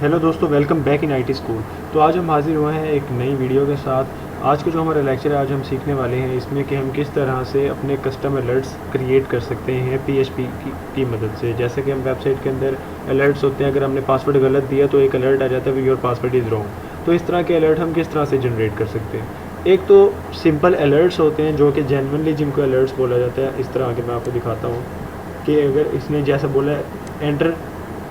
Hello दोस्तों, welcome back in IT school. तो आज हम हाजिर हुए हैं एक नई वीडियो के साथ। आज का जो हमारा लेक्चर है, आज हम सीखने वाले हैं इसमें कि हम किस तरह से अपने कस्टम अलर्ट्स क्रिएट कर सकते हैं पीएचपी की मदद से। जैसे कि हम वेबसाइट के अंदर अलर्ट्स होते हैं, अगर हमने पासवर्ड गलत दिया तो एक अलर्ट आ जाता है, योर पासवर्ड इज़ रॉन्ग। तो इस तरह के अलर्ट हम किस तरह से जनरेट कर सकते हैं। एक तो सिंपल अलर्ट्स होते हैं जो कि जेन्युइनली जिनको अलर्ट्स बोला जाता है। इस तरह के मैं आपको दिखाता हूँ कि अगर इसने जैसा बोला है एंटर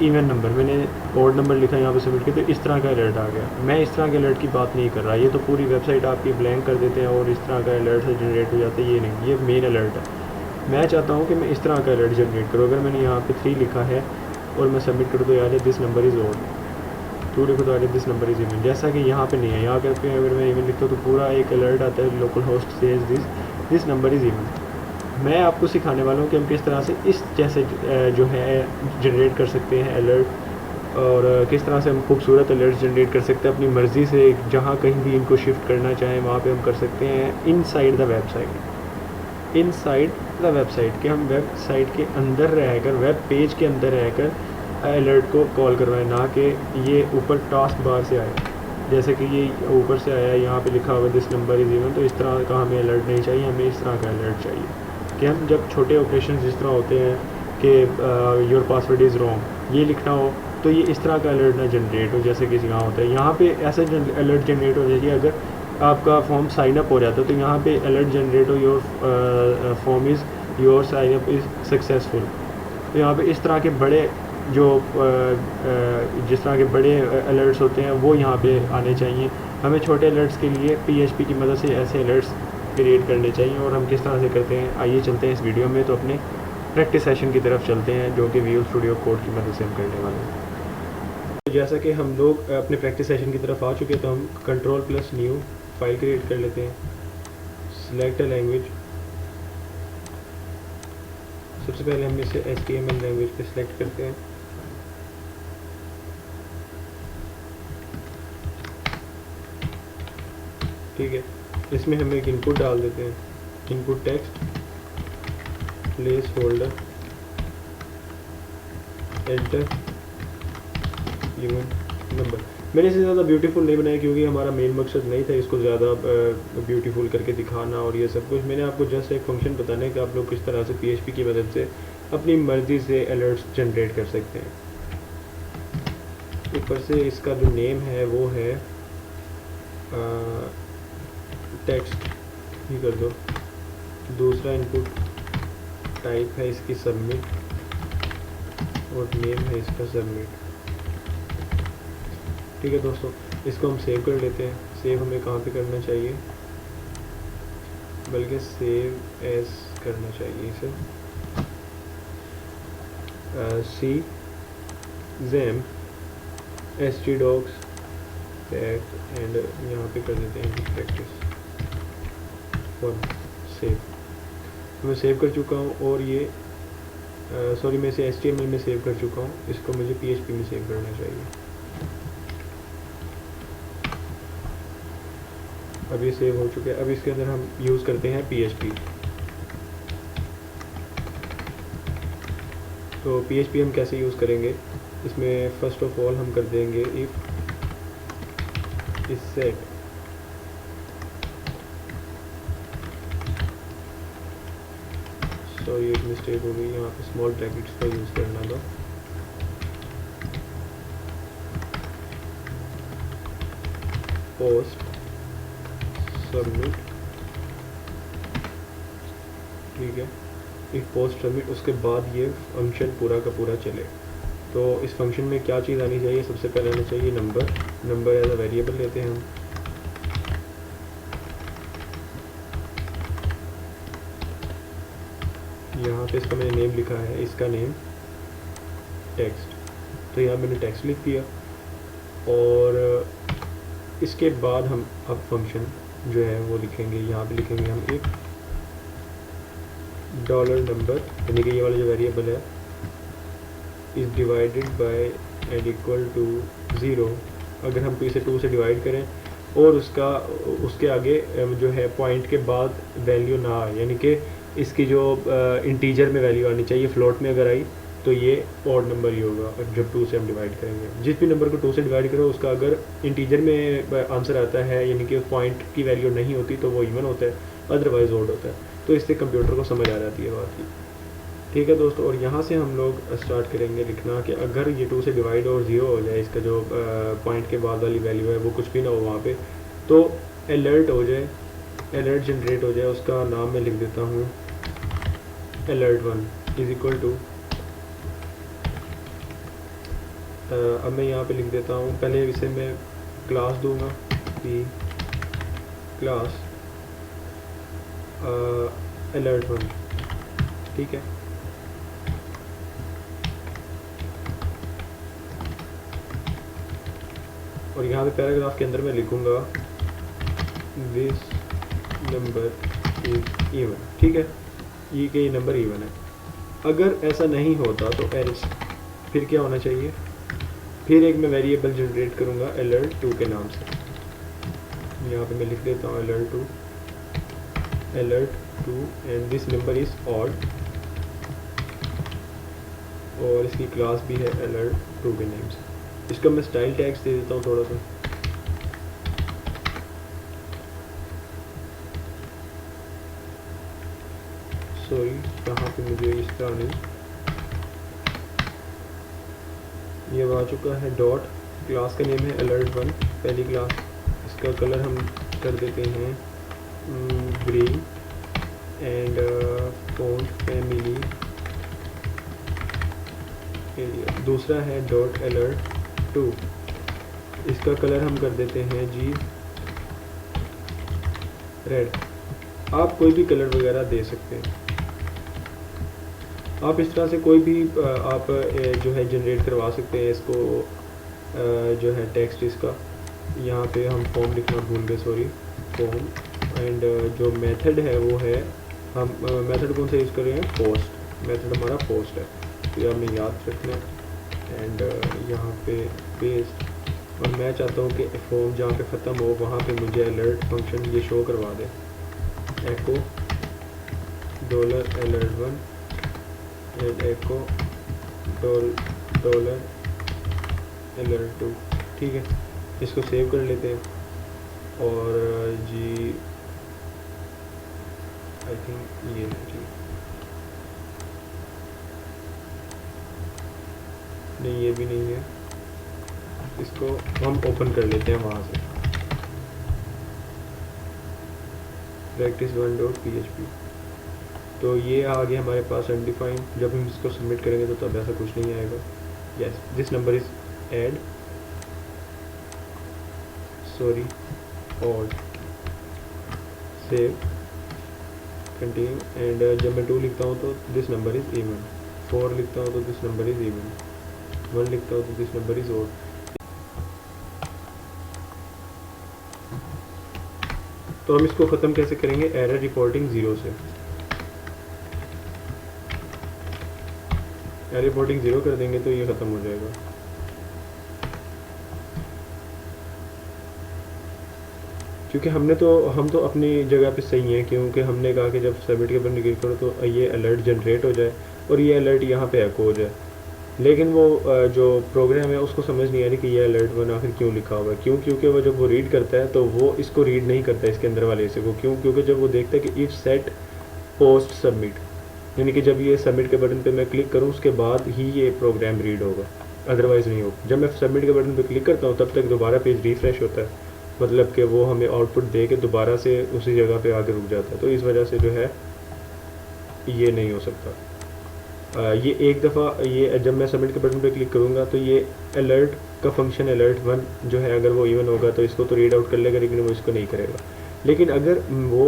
इवन नंबर, मैंने कोड नंबर लिखा यहाँ पे सबमिट किया तो इस तरह का अलर्ट आ गया। मैं इस तरह के अलर्ट की बात नहीं कर रहा, ये तो पूरी वेबसाइट आपकी ब्लैंक कर देते हैं और इस तरह का अलर्ट से जनरेट हो जाता है। ये नहीं, ये मेन अलर्ट है। मैं चाहता हूँ कि मैं इस तरह का अलर्ट जनरेट करूँ। अगर मैंने यहाँ पे 3 लिखा है और मैं सबमिट करूँ तो यार दिस नंबर इज़ ओड, 2 लिखो तो यार दिस नंबर इज़ इवन। जैसा कि यहाँ पे नहीं है, यहाँ करके अगर मैं इवन लिखता हूँ तो पूरा एक अलर्ट आता है, local host says this number is even. मैं आपको सिखाने वाला हूँ कि हम किस तरह से इस जैसे जो है जनरेट कर सकते हैं अलर्ट, और किस तरह से हम खूबसूरत अलर्ट जनरेट कर सकते हैं अपनी मर्ज़ी से। जहाँ कहीं भी इनको शिफ्ट करना चाहें वहाँ पे हम कर सकते हैं inside the website. Inside the website कि हम वेबसाइट के अंदर रहकर, वेब पेज के अंदर रहकर अलर्ट को कॉल करवाएं, ना कि ये ऊपर टास्क बार से आए। जैसे कि ये ऊपर से आया, यहाँ पे लिखा हुआ दिस नंबर इज़ इवन, तो इस तरह का हमें अलर्ट नहीं चाहिए। हमें इस तरह का अलर्ट चाहिए कि हम जब छोटे ऑपरेशन जिस तरह होते हैं कि योर पासवर्ड इज़ रॉन्ग, ये लिखना हो तो ये इस तरह का अलर्ट ना जनरेट हो जैसे कि यहाँ होता है। यहाँ पे ऐसा अलर्ट जनरेट हो जाए अगर आपका फॉर्म साइन अप हो जाता है तो यहाँ पे अलर्ट जनरेट हो your form is your sign up is successful. तो यहाँ पे इस तरह के बड़े जो जिस तरह के बड़े अलर्ट्स होते हैं वो यहाँ पे आने चाहिए। हमें छोटे अलर्ट्स के लिए पीएचपी की मदद से ऐसे अलर्ट्स क्रिएट करने चाहिए। और हम किस तरह से करते हैं आइए चलते हैं इस वीडियो में। तो अपने प्रैक्टिस सेशन की तरफ चलते हैं जो कि विजुअल स्टूडियो कोड की मदद से हम करने वाले हैं। तो जैसा कि हम लोग अपने प्रैक्टिस सेशन की तरफ आ चुके हैं तो हम control plus new file create कर लेते हैं। सिलेक्ट अ लैंग्वेज, सबसे पहले हम इसे HTML लैंग्वेज पे सिलेक्ट करते हैं। ठीक है, इसमें हम एक इनपुट डाल देते हैं, input text place holder enter even number. मैंने इसे ज़्यादा ब्यूटीफुल नहीं बनाया क्योंकि हमारा मेन मकसद नहीं था इसको ज़्यादा ब्यूटीफुल करके दिखाना और ये सब कुछ। मैंने आपको जस्ट एक फंक्शन बताना है कि आप लोग किस तरह से पीएचपी की मदद से अपनी मर्ज़ी से अलर्ट्स जनरेट कर सकते हैं। ऊपर से इसका जो नेम है वो है टेक्स्ट ही कर दो। दूसरा इनपुट टाइप है इसकी सबमिट और नेम है इसका सबमिट। ठीक है दोस्तों, इसको हम सेव कर लेते हैं। सेव हमें कहाँ पे करना चाहिए, बल्कि सेव एज करना चाहिए इसे। सी जैम htdocs पैक एंड यहाँ पे कर देते हैं प्रैक्टिस 1 सेव। मैं सेव कर चुका हूँ और ये सॉरी मैं इसे HTML में सेव कर चुका हूँ, इसको मुझे PHP में सेव करना चाहिए। अब ये सेव हो चुके हैं। अब इसके अंदर हम यूज़ करते हैं PHP। तो PHP हम कैसे यूज़ करेंगे, इसमें फ़र्स्ट ऑफ ऑल हम कर देंगे इफ़ इस सेट सॉरी एक मिस्टेक हो गई, यहाँ पे स्मॉल ब्रैकेट्स का यूज़ करना दो। पोस्ट सबमिट, ठीक है, एक पोस्ट सबमिट, उसके बाद ये फंक्शन पूरा का पूरा चले। तो इस फंक्शन में क्या चीज़ आनी चाहिए, सबसे पहले आना चाहिए number. Number as a variable लेते हैं हम। यहाँ पे इसका मैंने नेम लिखा है, इसका नेम टेक्स्ट, तो यहाँ मैंने टेक्स्ट लिख दिया। और इसके बाद हम अब फंक्शन जो है वो लिखेंगे, यहाँ पे लिखेंगे हम एक डॉलर नंबर, यानी कि ये वाला जो वेरिएबल है is divided by and equal to 0। अगर हम इसे 2 से डिवाइड करें और उसके आगे जो है पॉइंट के बाद वैल्यू ना आए, यानी कि इसकी जो इंटीजर में वैल्यू आनी चाहिए, फ्लोट में अगर आई तो ये ऑड नंबर ही होगा जब 2 से हम डिवाइड करेंगे। जिस भी नंबर को 2 से डिवाइड करो उसका अगर इंटीजर में आंसर आता है यानी कि पॉइंट की वैल्यू नहीं होती तो वो इवन होता है, अदरवाइज ऑड होता है। तो इससे कंप्यूटर को समझ आ जाती है बात की। ठीक है दोस्तों, और यहाँ से हम लोग स्टार्ट करेंगे लिखना कि अगर ये 2 से डिवाइड और 0 हो जाए, इसका जो पॉइंट के बाद वाली वैल्यू है वो कुछ भी ना हो वहाँ पे, तो अलर्ट हो जाए, अलर्ट जनरेट हो जाए। उसका नाम मैं लिख देता हूँ alert1 इज इक्वल टू, अब मैं यहाँ पे लिख देता हूँ, पहले इसे मैं क्लास दूंगा पी क्लास alert1। ठीक है, और यहाँ पे पैराग्राफ के अंदर मैं लिखूँगा दिस नंबर इज इवन। ठीक है, ये कि ये नंबर इवन है। अगर ऐसा नहीं होता तो एल्स फिर क्या होना चाहिए, फिर एक मैं वेरिएबल जनरेट करूँगा alert2 के नाम से। यहाँ पे मैं लिख देता हूँ alert2 and this number is odd, और इसकी क्लास भी है alert2 के नेम से। इसका मैं स्टाइल टैग्स दे देता हूँ थोड़ा सा। सॉरी, यहाँ पे मुझे इस तरह नहीं, ये आ चुका है डॉट, क्लास का नेम है alert1 पहली क्लास। इसका कलर हम कर देते हैं green and font family area. दूसरा है डॉट alert2, इसका कलर हम कर देते हैं जी रेड। आप कोई भी कलर वगैरह दे सकते हैं, आप इस तरह से कोई भी आप जो है जनरेट करवा सकते हैं इसको, जो है टेक्स्ट इसका। यहाँ पे हम फॉर्म लिखना भूल गए, सॉरी, फॉर्म, एंड जो मेथड है वो है, हम मेथड कौन सा यूज़ कर रहे हैं, पोस्ट। मेथड हमारा पोस्ट है, तो ये हमें याद रखना है। एंड यहाँ पे पेस्ट, और मैं चाहता हूँ कि फॉर्म जहाँ पे ख़त्म हो वहाँ पे मुझे अलर्ट फंक्शन ये शो करवा दे, एको $alert1 एंड एको $alert2। ठीक है, इसको सेव कर लेते हैं, और जी आई थिंक ये है, ठीक, नहीं ये भी नहीं है, इसको हम ओपन कर लेते हैं वहाँ से, practice1.php। तो ये आ गया हमारे पास अनडिफाइंड। जब हम इसको सबमिट करेंगे तो तब ऐसा कुछ नहीं आएगा। Yes, this number is add, sorry, odd, save, continue, and जब मैं 2 लिखता हूँ तो दिस नंबर इज इवन, 4 लिखता हूँ तो दिस नंबर इज इवन, 1 लिखता हूँ तो दिस नंबर इज ऑड। तो हम इसको ख़त्म कैसे करेंगे, एरर रिपोर्टिंग 0 से। एरर रिपोर्टिंग 0 कर देंगे तो ये ख़त्म हो जाएगा। क्योंकि हम तो अपनी जगह पे सही हैं, क्योंकि हमने कहा कि जब सबमिट के बटन क्लिक करो तो ये अलर्ट जनरेट हो जाए और ये अलर्ट यहाँ पे एको हो जाए। लेकिन वो जो प्रोग्राम है उसको समझ नहीं आ रही कि ये alert1 आखिर क्यों लिखा हुआ है। क्यों? क्योंकि वो जब वो रीड करता है तो वो इसको रीड नहीं करता है, इसके अंदर वाले हिस्से को। क्यों? क्योंकि जब वो देखता है कि इफ़ सेट पोस्ट सबमिट, यानी कि जब ये सबमिट के बटन पे मैं क्लिक करूँ उसके बाद ही ये प्रोग्राम रीड होगा, अदरवाइज़ नहीं होगा। जब मैं सबमिट के बटन पे क्लिक करता हूँ तब तक दोबारा पेज रिफ़्रेश होता है, मतलब कि वो हमें आउटपुट दे के दोबारा से उसी जगह पे आके रुक जाता है। तो इस वजह से जो है ये नहीं हो सकता। ये एक दफ़ा ये जब मैं सबमिट के बटन पे क्लिक करूँगा तो ये अलर्ट का फंक्शन alert1 जो है, अगर वो इवन होगा तो इसको तो रीड आउट कर लेगा, लेकिन वो इसको नहीं करेगा। लेकिन अगर वो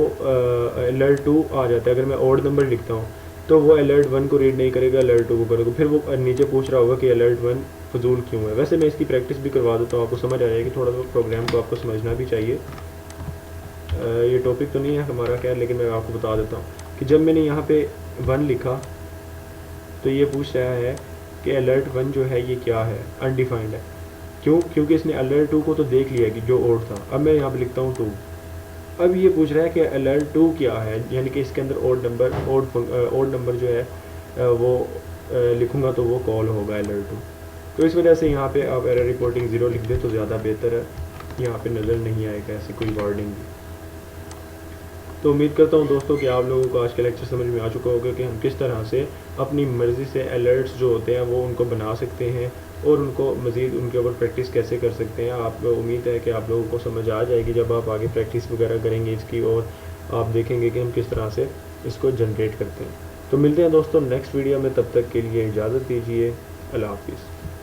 alert2 आ जाता है, अगर मैं ऑड नंबर लिखता हूँ तो वो alert1 को रीड नहीं करेगा, alert2 को करेगा। फिर वो नीचे पूछ रहा होगा कि alert1 फजूल क्यों है। वैसे मैं इसकी प्रैक्टिस भी करवा देता हूँ, आपको समझ आ जाएगी। थोड़ा सा प्रोग्राम को आपको समझना भी चाहिए। ये टॉपिक तो नहीं है हमारा खैर, लेकिन मैं आपको बता देता हूँ कि जब मैंने यहाँ पे 1 लिखा तो ये पूछ रहा है कि alert1 जो है ये क्या है, अनडिफाइंड है। क्यों? क्योंकि इसने alert2 को तो देख लिया कि जो ओड था। अब मैं यहाँ पे लिखता हूँ 2, अब ये पूछ रहा है कि alert2 क्या है, यानी कि इसके अंदर ओड नंबर जो है वो लिखूँगा तो वो कॉल होगा alert2। तो इस वजह से यहाँ पे आप एरर रिपोर्टिंग 0 लिख दें तो ज़्यादा बेहतर है, यहाँ पे नज़र नहीं आएगा ऐसी कोई वार्निंग भी। तो उम्मीद करता हूँ दोस्तों कि आप लोगों को आज का लेक्चर समझ में आ चुका होगा कि हम किस तरह से अपनी मर्ज़ी से अलर्ट्स जो होते हैं वो उनको बना सकते हैं और उनको मज़ीद उनके ऊपर प्रैक्टिस कैसे कर सकते हैं। आप उम्मीद है कि आप लोगों को समझ आ जाएगी जब आप आगे प्रैक्टिस वगैरह करेंगे इसकी, और आप देखेंगे कि हम किस तरह से इसको जनरेट करते हैं। तो मिलते हैं दोस्तों नेक्स्ट वीडियो में, तब तक के लिए इजाज़त दीजिए। अल्लाह हाफिज़।